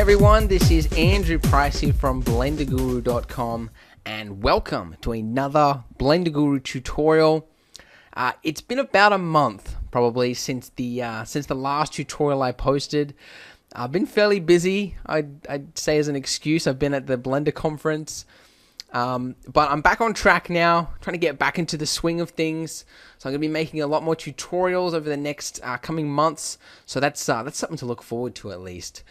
everyone, this is Andrew Price here from blenderguru.com and welcome to another Blender Guru tutorial. It's been about a month probably since the last tutorial I posted. I've been fairly busy, I'd say as an excuse. I've been at the Blender conference. But I'm back on track now, trying to get back into the swing of things. So I'm going to be making a lot more tutorials over the next coming months. So that's something to look forward to at least.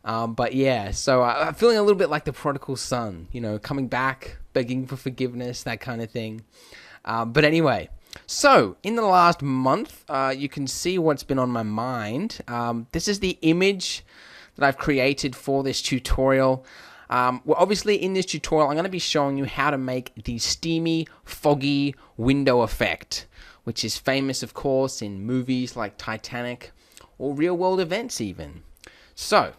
But yeah, so I'm feeling a little bit like the prodigal son, you know, coming back, begging for forgiveness, that kind of thing. But anyway, so in the last month, you can see what's been on my mind. This is the image that I've created for this tutorial. Well, obviously in this tutorial, I'm going to be showing you how to make the steamy, foggy window effect, which is famous, of course, in movies like Titanic or real-world events even. So,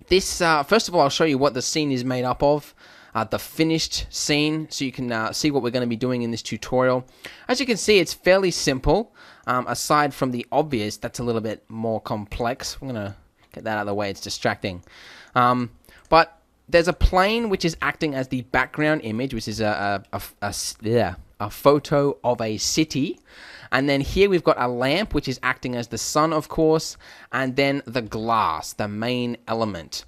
this first of all, I'll show you what the scene is made up of, the finished scene, so you can see what we're going to be doing in this tutorial. As you can see, it's fairly simple, aside from the obvious, that's a little bit more complex. I'm going to get that out of the way, it's distracting. But there's a plane which is acting as the background image, which is a photo of a city. And then here we've got a lamp, which is acting as the sun, of course. And then the glass, the main element.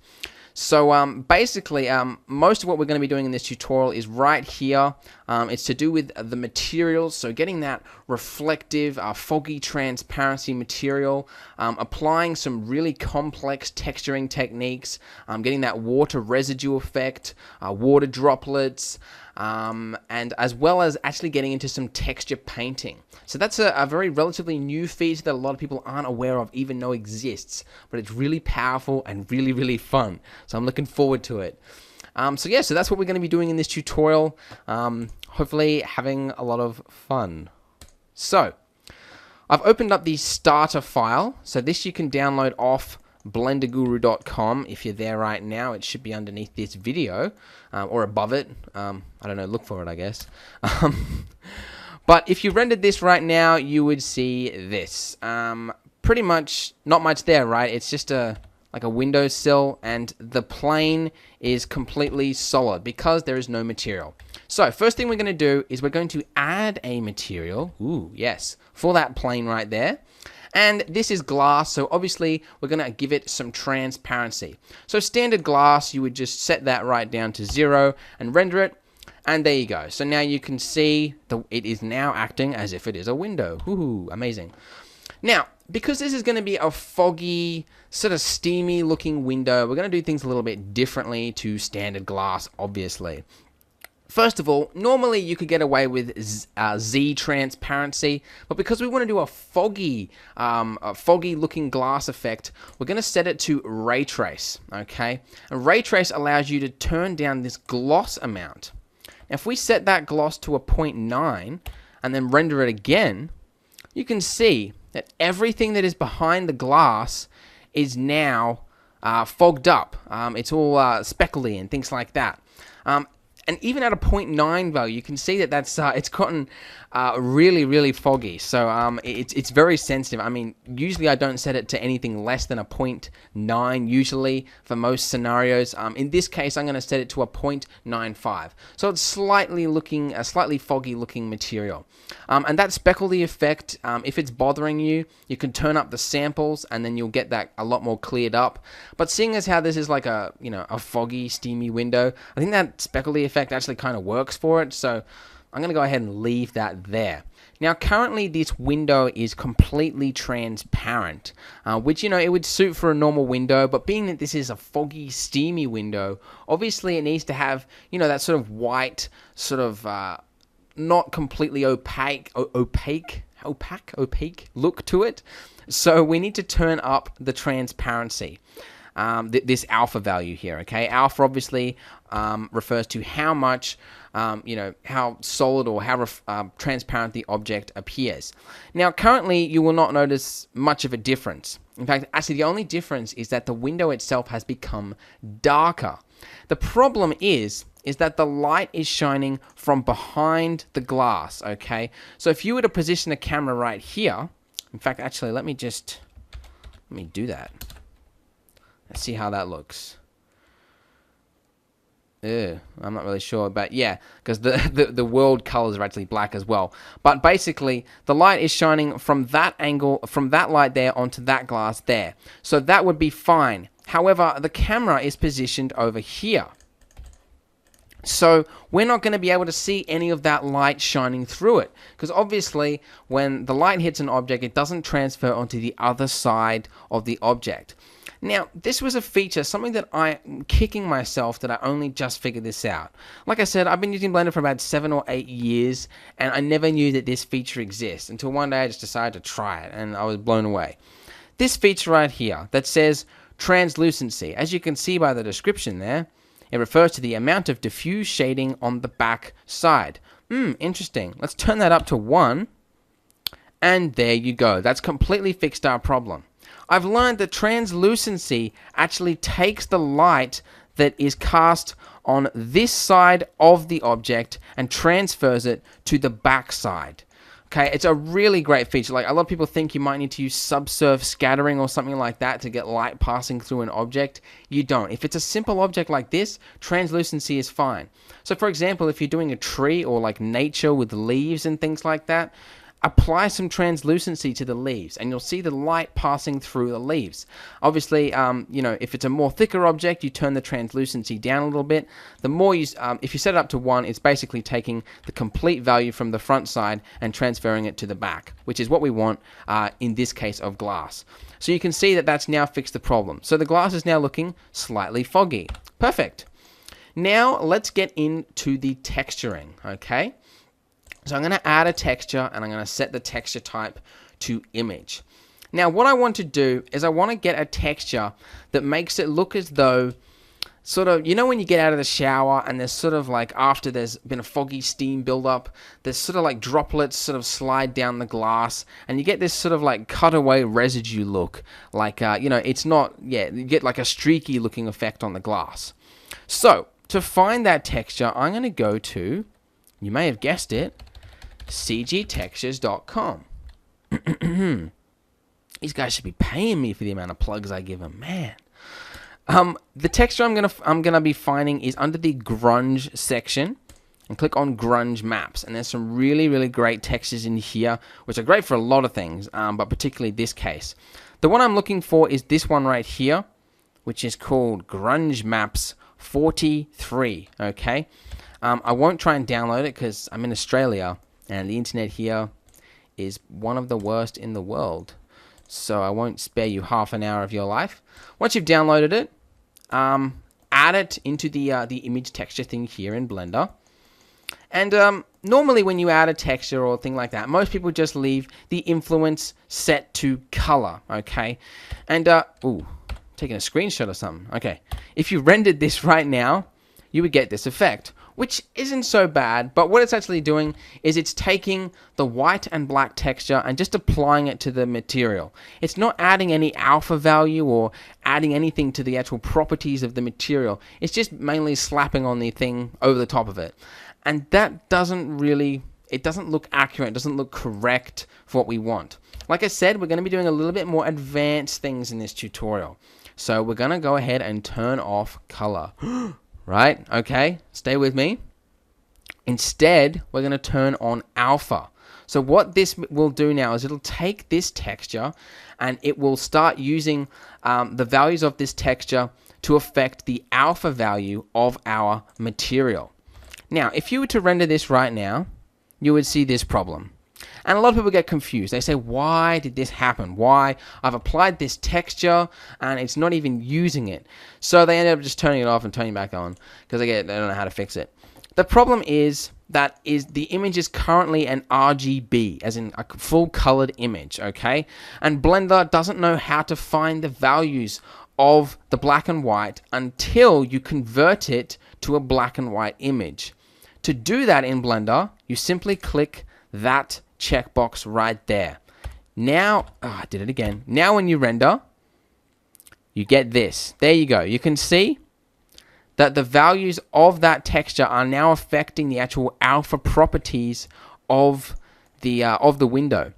So basically, most of what we're going to be doing in this tutorial is right here. It's to do with the materials, so getting that reflective, foggy transparency material, applying some really complex texturing techniques, getting that water residue effect, water droplets, and as well as actually getting into some texture painting. So that's a very relatively new feature that a lot of people aren't aware of, even know exists, but it's really powerful and really, really fun. So I'm looking forward to it. So that's what we're going to be doing in this tutorial. Hopefully having a lot of fun. So I've opened up the starter file. So this you can download off blenderguru.com. If you're there right now, it should be underneath this video or above it. I don't know, look for it, I guess. But if you rendered this right now, you would see this. Pretty much not much there, right? It's just like a windowsill, and the plane is completely solid because there is no material. So first thing we're going to do is we're going to add a material, for that plane right there. And this is glass, so obviously we're going to give it some transparency. So standard glass, you would just set that right down to 0 and render it. And there you go. So now you can see it is now acting as if it is a window. Woohoo, amazing. Now, because this is going to be a foggy, sort of steamy looking window, we're going to do things a little bit differently to standard glass, obviously. First of all, normally you could get away with Z transparency, but because we want to do a foggy looking glass effect, we're going to set it to ray trace, okay? And ray trace allows you to turn down this gloss amount. Now, if we set that gloss to a 0.9 and then render it again, you can see that everything that is behind the glass is now fogged up. It's all speckly and things like that. And even at a 0.9 value, you can see that it's gotten really, really foggy. So it's very sensitive. I mean, usually I don't set it to anything less than a 0.9 usually for most scenarios. In this case, I'm going to set it to a 0.95. So it's slightly foggy looking material. And that speckledy effect, if it's bothering you, you can turn up the samples and then you'll get that a lot more cleared up. But seeing as how this is like a foggy, steamy window, I think that speckledy effect actually kind of works for it. So I'm going to go ahead and leave that there. Now, currently this window is completely transparent, which, it would suit for a normal window, but being that this is a foggy, steamy window, obviously it needs to have, that sort of white, sort of not completely opaque look to it. So we need to turn up the transparency. This alpha value here, okay? Alpha obviously refers to how much, how solid or how transparent the object appears. Now, currently, you will not notice much of a difference. In fact, actually, the only difference is that the window itself has become darker. The problem is that the light is shining from behind the glass, okay? So if you were to position a camera right here, in fact, actually, let me do that. Let's see how that looks. Ew, I'm not really sure, but yeah, because the world colors are actually black as well. But basically, the light is shining from that angle, from that light there onto that glass there. So that would be fine. However, the camera is positioned over here. So we're not going to be able to see any of that light shining through it. Because obviously, when the light hits an object, it doesn't transfer onto the other side of the object. Now, this was a feature, something that I'm kicking myself that I only just figured this out. Like I said, I've been using Blender for about 7 or 8 years, and I never knew that this feature exists until one day I just decided to try it, and I was blown away. This feature right here that says translucency, as you can see by the description there, it refers to the amount of diffuse shading on the back side. Interesting. Let's turn that up to 1, and there you go. That's completely fixed our problem. I've learned that translucency actually takes the light that is cast on this side of the object and transfers it to the back side. Okay, it's a really great feature. Like, a lot of people think you might need to use subsurf scattering or something like that to get light passing through an object. You don't. If it's a simple object like this, translucency is fine. So for example, if you're doing a tree or like nature with leaves and things like that, apply some translucency to the leaves and you'll see the light passing through the leaves. Obviously, if it's a more thicker object, you turn the translucency down a little bit. The more you, if you set it up to 1, it's basically taking the complete value from the front side and transferring it to the back, which is what we want in this case of glass. So you can see that that's now fixed the problem. So the glass is now looking slightly foggy. Perfect. Now let's get into the texturing, okay? So I'm going to add a texture and I'm going to set the texture type to image. Now what I want to do is I want to get a texture that makes it look as though sort of, you know when you get out of the shower and there's sort of like after there's been a foggy steam buildup, there's sort of like droplets sort of slide down the glass and you get this sort of like cutaway residue look. Like, it's not, you get like a streaky looking effect on the glass. So to find that texture, I'm going to go to, you may have guessed it, cgtextures.com. These guys should be paying me for the amount of plugs I give them, man. The texture I'm gonna be finding is under the grunge section, and click on grunge maps. And there's some really, really great textures in here, which are great for a lot of things, but particularly this case. The one I'm looking for is this one right here, which is called Grunge Maps 43. Okay, I won't try and download it because I'm in Australia. And the internet here is one of the worst in the world. So I won't spare you half an hour of your life. Once you've downloaded it, add it into the image texture thing here in Blender. And normally when you add a texture or thing like that, most people just leave the influence set to color, okay? And, taking a screenshot or something. Okay, if you rendered this right now, you would get this effect, which isn't so bad, but what it's actually doing is it's taking the white and black texture and just applying it to the material. It's not adding any alpha value or adding anything to the actual properties of the material. It's just mainly slapping on the thing over the top of it. And that doesn't really, it doesn't look accurate, it doesn't look correct for what we want. Like I said, we're going to be doing a little bit more advanced things in this tutorial. So we're going to go ahead and turn off color. Right? Okay, stay with me. Instead, we're going to turn on alpha. So what this will do now is it'll take this texture and it will start using the values of this texture to affect the alpha value of our material. Now, if you were to render this right now, you would see this problem. And a lot of people get confused. They say, why did this happen? Why? I've applied this texture and it's not even using it. So they end up just turning it off and turning it back on because they don't know how to fix it. The problem is that the image is currently an RGB, as in a full colored image, okay? And Blender doesn't know how to find the values of the black and white until you convert it to a black and white image. To do that in Blender, you simply click that checkbox right there. Now, I did it again. Now when you render, you get this. There you go. You can see that the values of that texture are now affecting the actual alpha properties of the window.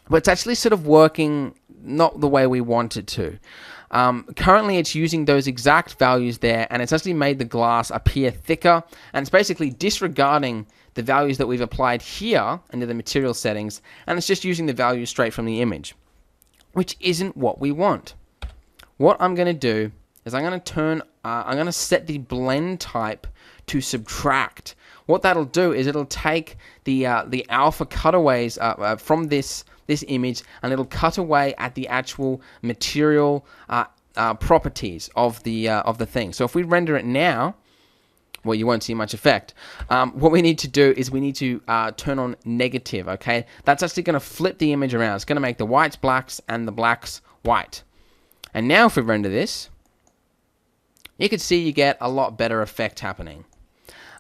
but it's actually sort of working not the way we want it to. Currently, it's using those exact values there, and it's actually made the glass appear thicker, and it's basically disregarding the values that we've applied here under the material settings, and it's just using the values straight from the image, which isn't what we want. What I'm going to do is I'm going to set the blend type to subtract. What that'll do is it'll take the alpha cutaways from this image, and it'll cut away at the actual material properties of the thing. So if we render it now, well, you won't see much effect. What we need to do is we need to turn on negative, okay? That's actually going to flip the image around. It's going to make the whites blacks and the blacks white. And now if we render this, you can see you get a lot better effect happening.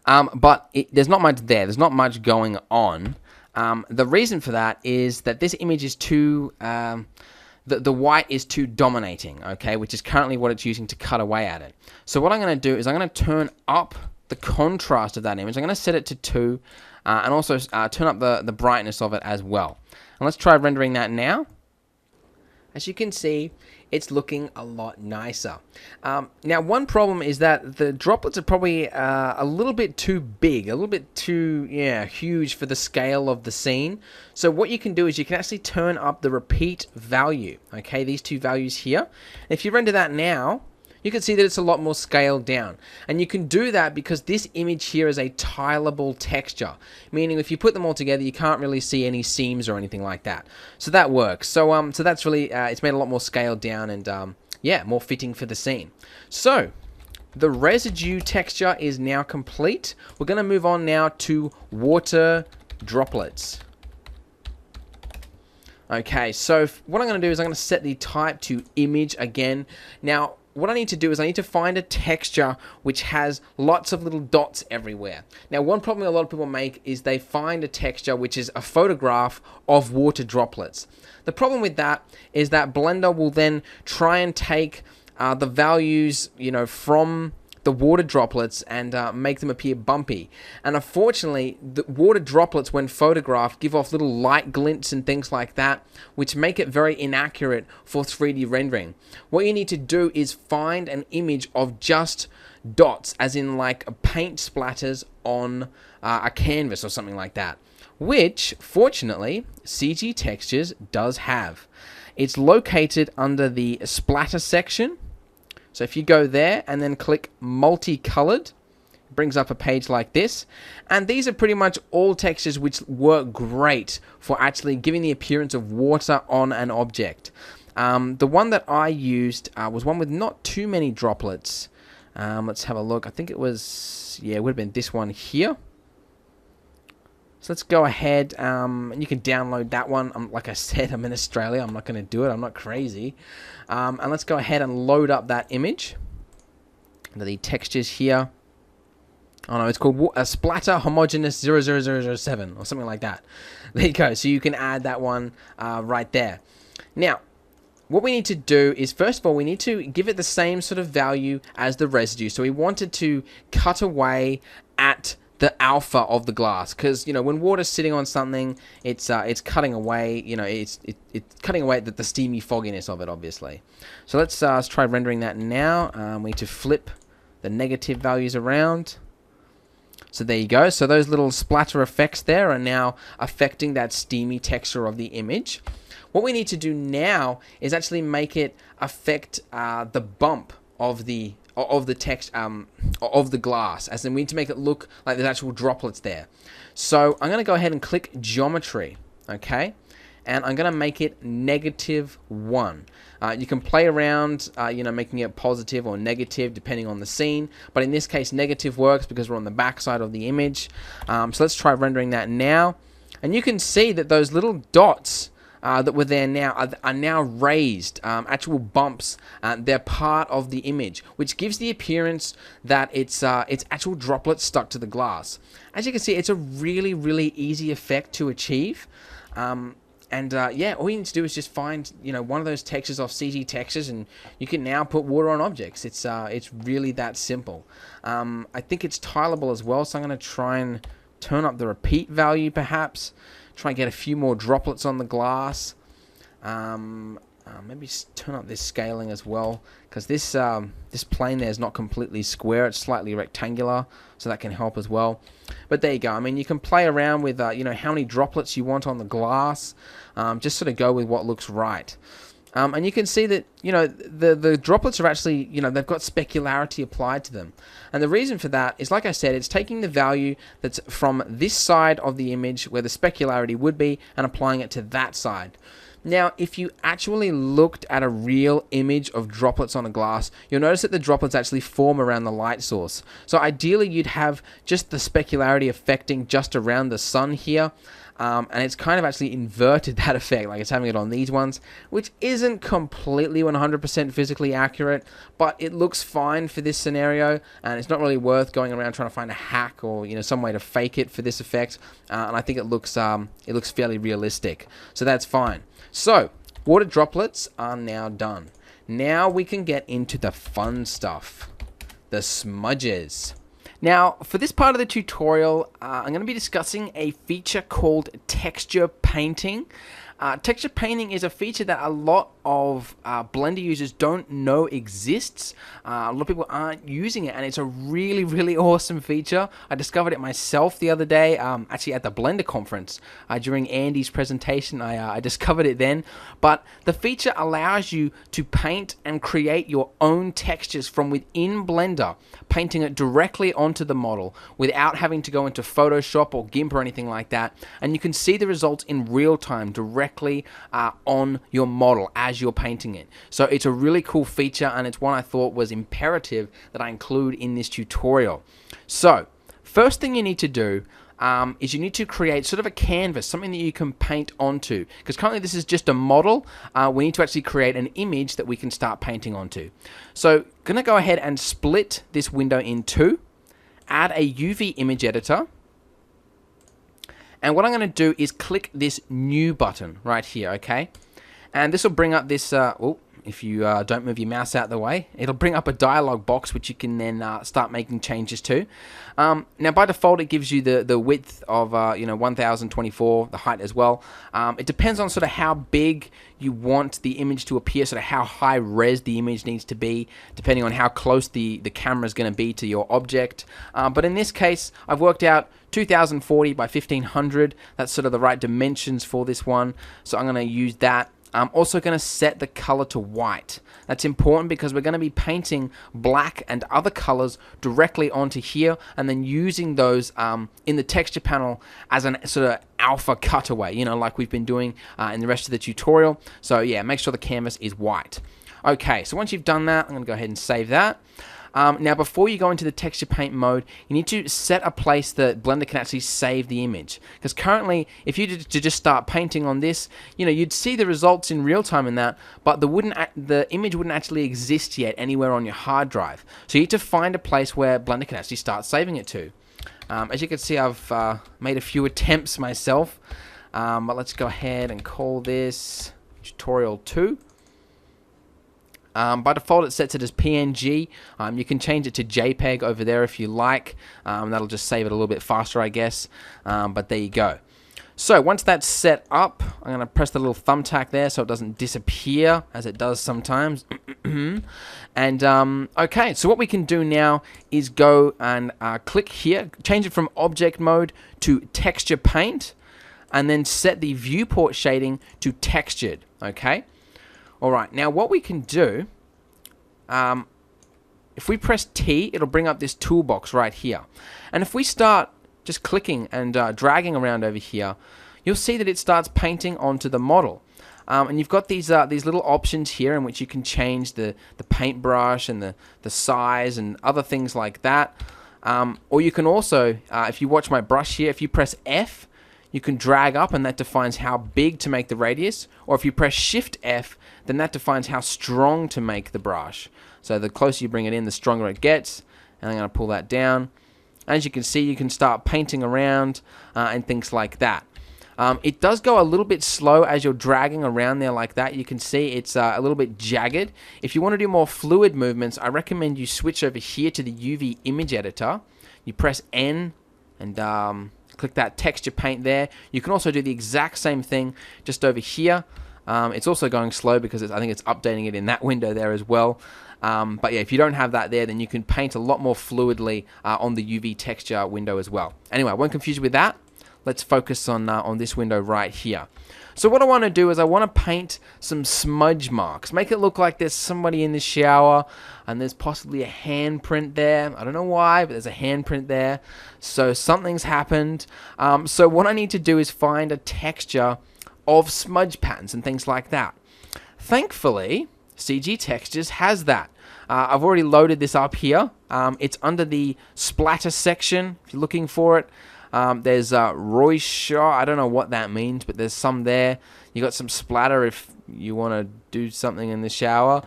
But there's not much there. There's not much going on. The reason for that is that this image is too... the white is too dominating, okay, which is currently what it's using to cut away at it. So what I'm going to do is I'm going to turn up the contrast of that image. I'm going to set it to 2 and also turn up the brightness of it as well. And let's try rendering that now. As you can see, it's looking a lot nicer. Now, one problem is that the droplets are probably a little bit too big, a little bit too, huge for the scale of the scene. So what you can do is you can actually turn up the repeat value, okay, these two values here. If you render that now, you can see that it's a lot more scaled down. And you can do that because this image here is a tileable texture, meaning if you put them all together, you can't really see any seams or anything like that. So that works. So that's really, it's made a lot more scaled down and, more fitting for the scene. So the residue texture is now complete. We're going to move on now to water droplets. Okay, so what I'm going to do is I'm going to set the type to image again. Now, what I need to do is I need to find a texture which has lots of little dots everywhere. Now, one problem a lot of people make is they find a texture which is a photograph of water droplets. The problem with that is that Blender will then try and take the values, from the water droplets and make them appear bumpy. And unfortunately, the water droplets, when photographed, give off little light glints and things like that, which make it very inaccurate for 3D rendering. What you need to do is find an image of just dots, as in like paint splatters on a canvas or something like that, which, fortunately, CG Textures does have. It's located under the splatter section. So if you go there and then click multicolored, it brings up a page like this. And these are pretty much all textures which work great for actually giving the appearance of water on an object. The one that I used was one with not too many droplets. Let's have a look. I think it was, it would have been this one here. So let's go ahead, and you can download that one. Like I said, I'm in Australia. I'm not going to do it. I'm not crazy. And let's go ahead and load up that image. Under the textures here. Oh no, it's called a splatter homogeneous 00007 or something like that. There you go. So you can add that one right there. Now, what we need to do is, first of all, we need to give it the same sort of value as the residue. So we wanted to cut away at the alpha of the glass, because when water's sitting on something, it's cutting away. It's cutting away the steamy fogginess of it, obviously. So let's try rendering that now. We need to flip the negative values around. So there you go. So those little splatter effects there are now affecting that steamy texture of the image. What we need to do now is actually make it affect the bump of the text of the glass, as in we need to make it look like there's actual droplets there. So I'm going to go ahead and click geometry, okay, and I'm going to make it -1. You can play around, making it positive or negative depending on the scene, but in this case negative works because we're on the back side of the image. So let's try rendering that now, and you can see that those little dots that were there now are now raised, actual bumps. They're part of the image, which gives the appearance that it's actual droplets stuck to the glass. As you can see, it's a really, really easy effect to achieve. All you need to do is just find one of those textures off CG Textures, and you can now put water on objects. It's really that simple. I think it's tileable as well, so I'm going to try and turn up the repeat value perhaps Try and get a few more droplets on the glass. Maybe turn up this scaling as well, because this plane there is not completely square, it's slightly rectangular, so that can help as well. But there you go. I mean, you can play around with how many droplets you want on the glass. Just sort of go with what looks right. And you can see that, the droplets are actually, they've got specularity applied to them. And the reason for that is, like I said, it's taking the value that's from this side of the image where the specularity would be and applying it to that side. Now, if you actually looked at a real image of droplets on a glass, you'll notice that the droplets actually form around the light source. So ideally, you'd have just the specularity affecting just around the sun here. And it's kind of actually inverted that effect, like it's having it on these ones, which isn't completely 100% physically accurate, but it looks fine for this scenario, and it's not really worth going around trying to find a hack or some way to fake it for this effect. And I think it looks fairly realistic, so that's fine. So water droplets are now done. Now we can get into the fun stuff, the smudges. Now, for this part of the tutorial, I'm going to be discussing a feature called texture painting. Texture painting is a feature that a lot of Blender users don't know exists. A lot of people aren't using it, and it's a really, really awesome feature. I discovered it myself the other day, actually at the Blender conference. During Andy's presentation, I discovered it then. But the feature allows you to paint and create your own textures from within Blender, painting it directly onto the model without having to go into Photoshop or GIMP or anything like that. And you can see the results in real time directly on your model as you're painting it. So it's a really cool feature, and it's one I thought was imperative that I include in this tutorial. So first thing you need to do is you need to create sort of a canvas, something that you can paint onto, because currently this is just a model. We need to actually create an image that we can start painting onto. So gonna go ahead and split this window in two, add a UV image editor, and what I'm going to do is click this new button right here, okay? And this will bring up this, if you don't move your mouse out of the way, it'll bring up a dialog box which you can then start making changes to. Now by default it gives you the width of 1024, the height as well. It depends on sort of how big you want the image to appear, sort of how high res the image needs to be, depending on how close the camera is going to be to your object. But in this case, I've worked out 2040 by 1500. That's sort of the right dimensions for this one. So I'm going to use that. I'm also going to set the color to white. That's important because we're going to be painting black and other colors directly onto here and then using those in the texture panel as an sort of alpha cutaway, like we've been doing in the rest of the tutorial. So yeah, make sure the canvas is white. Okay, so once you've done that, I'm going to go ahead and save that. Now, before you go into the texture paint mode, you need to set a place that Blender can actually save the image. Because currently, if you did to just start painting on this, you'd see the results in real time in that, but the image wouldn't actually exist yet anywhere on your hard drive. So you need to find a place where Blender can actually start saving it to. As you can see, I've made a few attempts myself, but let's go ahead and call this tutorial 2. By default, it sets it as PNG. You can change it to JPEG over there if you like. That'll just save it a little bit faster, I guess. But there you go. So once that's set up, I'm going to press the little thumbtack there so it doesn't disappear, as it does sometimes. And okay, so what we can do now is go and click here, change it from object mode to texture paint, and then set the viewport shading to textured. Okay. Alright, now what we can do, if we press T, it'll bring up this toolbox right here. And if we start just clicking and dragging around over here, you'll see that it starts painting onto the model. And you've got these little options here in which you can change the paintbrush and the size and other things like that. Or you can also, if you watch my brush here, if you press F, you can drag up and that defines how big to make the radius, or if you press Shift F, then that defines how strong to make the brush. So the closer you bring it in, the stronger it gets. And I'm going to pull that down. As you can see, you can start painting around and things like that. It does go a little bit slow as you're dragging around there like that. You can see it's a little bit jagged. If you want to do more fluid movements, I recommend you switch over here to the UV image editor. You press N and Click that texture paint there. You can also do the exact same thing just over here. It's also going slow because I think it's updating it in that window there as well. But yeah, if you don't have that there, then you can paint a lot more fluidly on the UV texture window as well. Anyway, I won't confuse you with that. Let's focus on this window right here. So what I want to do is I want to paint some smudge marks. Make it look like there's somebody in the shower and there's possibly a handprint there. I don't know why, but there's a handprint there. So something's happened. So what I need to do is find a texture of smudge patterns and things like that. Thankfully, CG Textures has that. I've already loaded this up here. It's under the splatter section if you're looking for it. There's Rorschach. I don't know what that means, but there's some there. You got some splatter if you want to do something in the shower.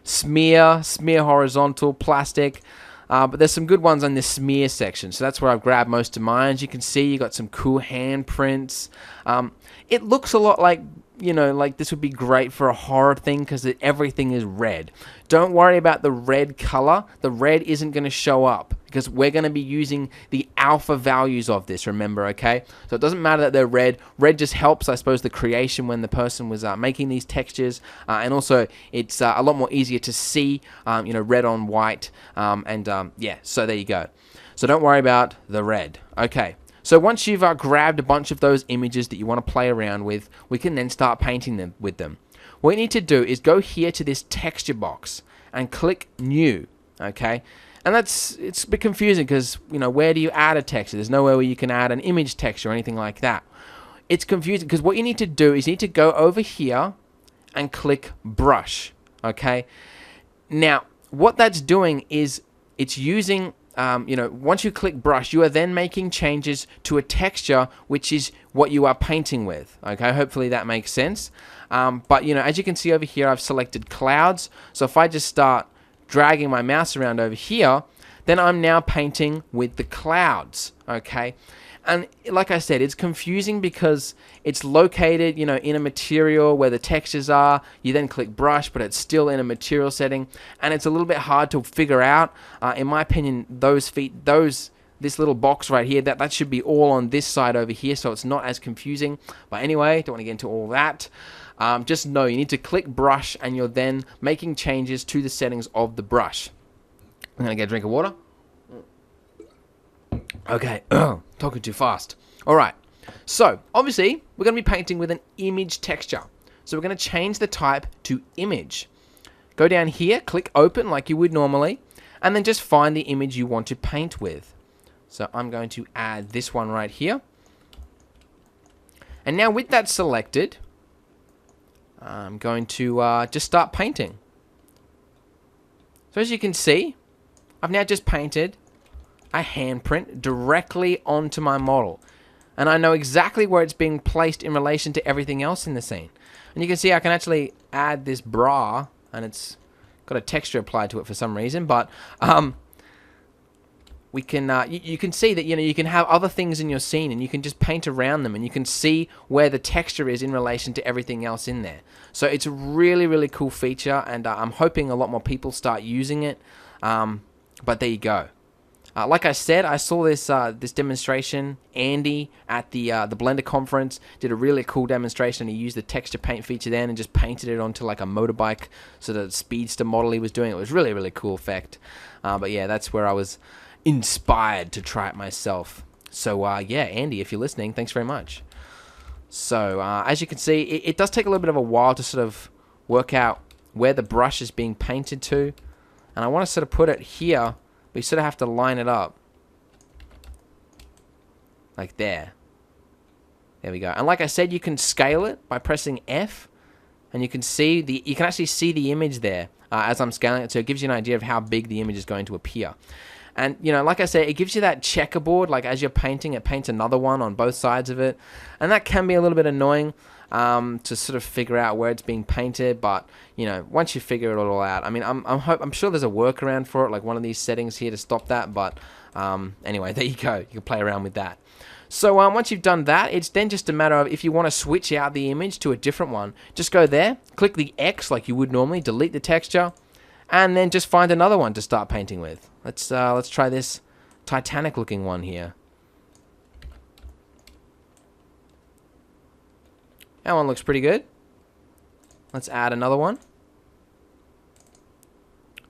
Smear horizontal, plastic. But there's some good ones on this smear section. So that's where I've grabbed most of mine. As you can see, you got some cool handprints. It looks a lot like, you know, like this would be great for a horror thing because everything is red. Don't worry about the red color. The red isn't going to show up because we're going to be using the alpha values of this, remember, okay? So it doesn't matter that they're red. Red just helps, I suppose, the creation when the person was making these textures. And also, it's a lot more easier to see, you know, red on white. Yeah, so there you go. So don't worry about the red. Okay. So once you've grabbed a bunch of those images that you want to play around with, we can then start painting them with them. What you need to do is go here to this texture box and click New, okay? And it's a bit confusing because, you know, where do you add a texture? There's nowhere where you can add an image texture or anything like that. It's confusing because what you need to do is you need to go over here and click Brush, okay? Now, what that's doing is it's using... you know, once you click brush, you are then making changes to a texture, which is what you are painting with. Okay, hopefully that makes sense. But, you know, as you can see over here, I've selected clouds. So if I just start dragging my mouse around over here, then I'm now painting with the clouds. Okay. And like I said, it's confusing because it's located, you know, in a material where the textures are. You then click brush, but it's still in a material setting, and it's a little bit hard to figure out. In my opinion, this little box right here, that should be all on this side over here, so it's not as confusing. But anyway, don't want to get into all that. Just know you need to click brush, and you're then making changes to the settings of the brush. I'm gonna get a drink of water. Okay, talking too fast. All right, so obviously we're going to be painting with an image texture. So we're going to change the type to image. Go down here, click open like you would normally, and then just find the image you want to paint with. So I'm going to add this one right here. And now with that selected, I'm going to just start painting. So as you can see, I've now just painted a handprint directly onto my model, and I know exactly where it's being placed in relation to everything else in the scene. And you can see I can actually add this bra, and it's got a texture applied to it for some reason, but we can you can see that, you know, you can have other things in your scene and you can just paint around them, and you can see where the texture is in relation to everything else in there. So it's a really, really cool feature, and I'm hoping a lot more people start using it. But there you go. Like I said, I saw this this demonstration. Andy at the Blender conference did a really cool demonstration. He used the texture paint feature then and just painted it onto like a motorbike sort of speedster model he was doing. It was really, really cool effect. But yeah, that's where I was inspired to try it myself. So yeah, Andy, if you're listening, thanks very much. So as you can see, it does take a little bit of a while to sort of work out where the brush is being painted to. And I want to sort of put it here. We sort of have to line it up. Like there. There we go. And like I said, you can scale it by pressing F. And you can see you can actually see the image there as I'm scaling it. So it gives you an idea of how big the image is going to appear. And, you know, like I said, it gives you that checkerboard. Like as you're painting, it paints another one on both sides of it. And that can be a little bit annoying to sort of figure out where it's being painted. But, you know, once you figure it all out, I mean, I'm sure there's a workaround for it, like one of these settings here to stop that. But anyway, there you go. You can play around with that. So once you've done that, it's then just a matter of if you want to switch out the image to a different one, just go there, click the X like you would normally, delete the texture, and then just find another one to start painting with. Let's try this Titanic looking one here. That one looks pretty good. Let's add another one.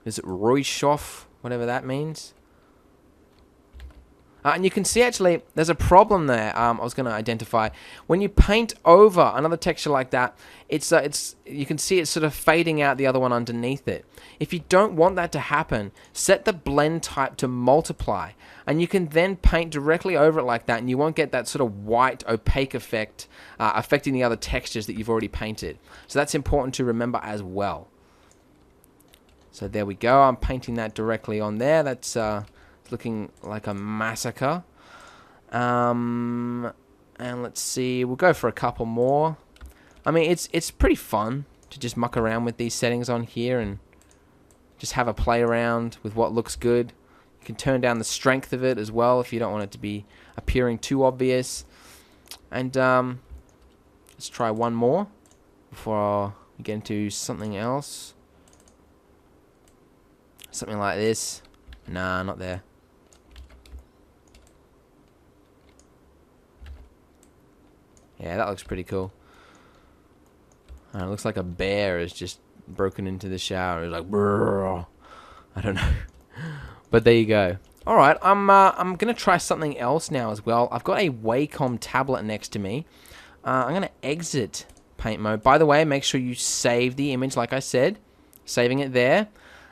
Is it Royshoff? Whatever that means. And you can see actually there's a problem there. I was going to identify when you paint over another texture like that. It's you can see it's sort of fading out the other one underneath it. If you don't want that to happen, set the blend type to multiply, and you can then paint directly over it like that, and you won't get that sort of white opaque effect affecting the other textures that you've already painted. So that's important to remember as well. So there we go. I'm painting that directly on there. That's looking like a massacre. And let's see, we'll go for a couple more. I mean, it's pretty fun to just muck around with these settings on here and just have a play around with what looks good. You can turn down the strength of it as well if you don't want it to be appearing too obvious. And let's try one more before we get into something else. Something like this. Nah, not there. Yeah, that looks pretty cool. It looks like a bear is just broken into the shower. It's like, brrr. I don't know. But there you go. All right, I'm gonna try something else now as well. I've got a Wacom tablet next to me. I'm gonna exit paint mode. By the way, make sure you save the image, like I said, saving it there.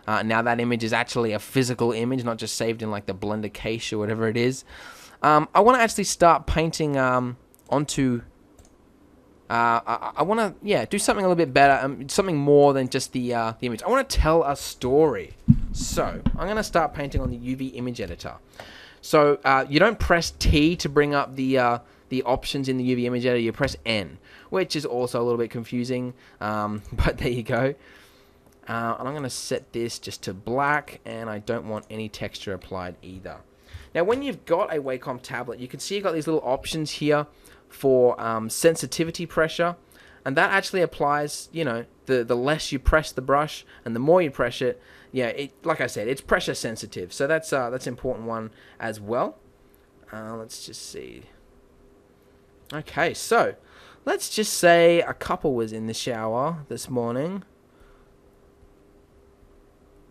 Now that image is actually a physical image, not just saved in like the Blender cache or whatever it is. I want to actually start painting onto. I want to, yeah, do something a little bit better, something more than just the image. I want to tell a story. So I'm going to start painting on the UV image editor. So you don't press T to bring up the options in the UV image editor. You press N, which is also a little bit confusing, but there you go. And I'm going to set this just to black, and I don't want any texture applied either. Now, when you've got a Wacom tablet, you can see you've got these little options here for sensitivity pressure, and that actually applies, you know, the less you press the brush and the more you press it, yeah, like I said, it's pressure sensitive, so that's an important one as well. Let's just see. Okay, so let's just say a couple was in the shower this morning.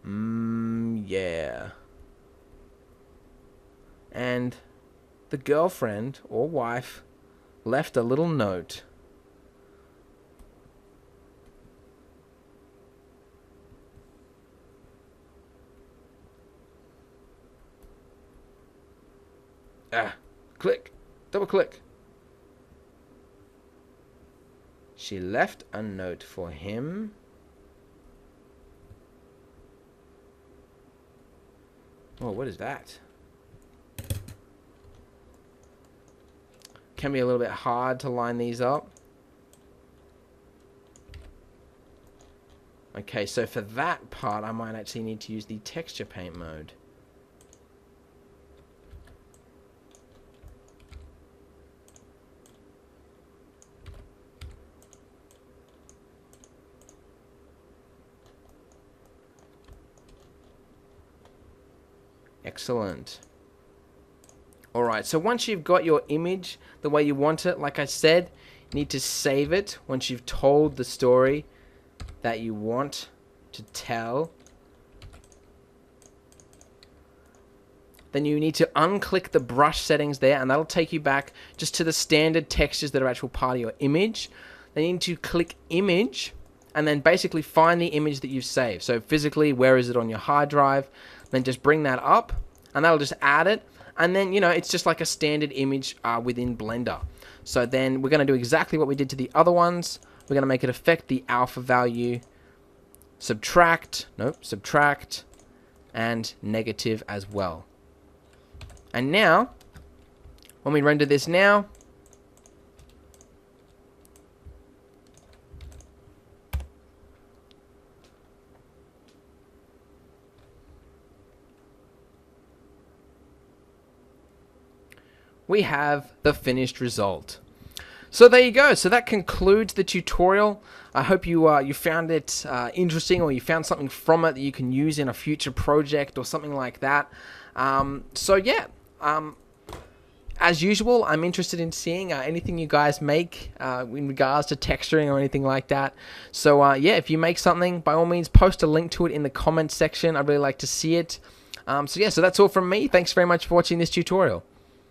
Yeah. And the girlfriend or wife left a little note. Click. Double click. She left a note for him. Oh, what is that? Can be a little bit hard to line these up. Okay, so for that part, I might actually need to use the texture paint mode. Excellent. Alright, so once you've got your image the way you want it, like I said, you need to save it once you've told the story that you want to tell. Then you need to unclick the brush settings there, and that'll take you back just to the standard textures that are actual part of your image. Then you need to click image, and then basically find the image that you've saved. So physically, where is it on your hard drive? Then just bring that up, and that'll just add it. And then, you know, it's just like a standard image within Blender. So then we're going to do exactly what we did to the other ones. We're going to make it affect the alpha value, subtract, and negative as well. And now, when we render this now, we have the finished result. So there you go. So that concludes the tutorial. I hope you found it interesting, or you found something from it that you can use in a future project or something like that. So yeah, as usual, I'm interested in seeing anything you guys make in regards to texturing or anything like that. So yeah, if you make something, by all means, post a link to it in the comments section. I'd really like to see it. So yeah, so that's all from me. Thanks very much for watching this tutorial.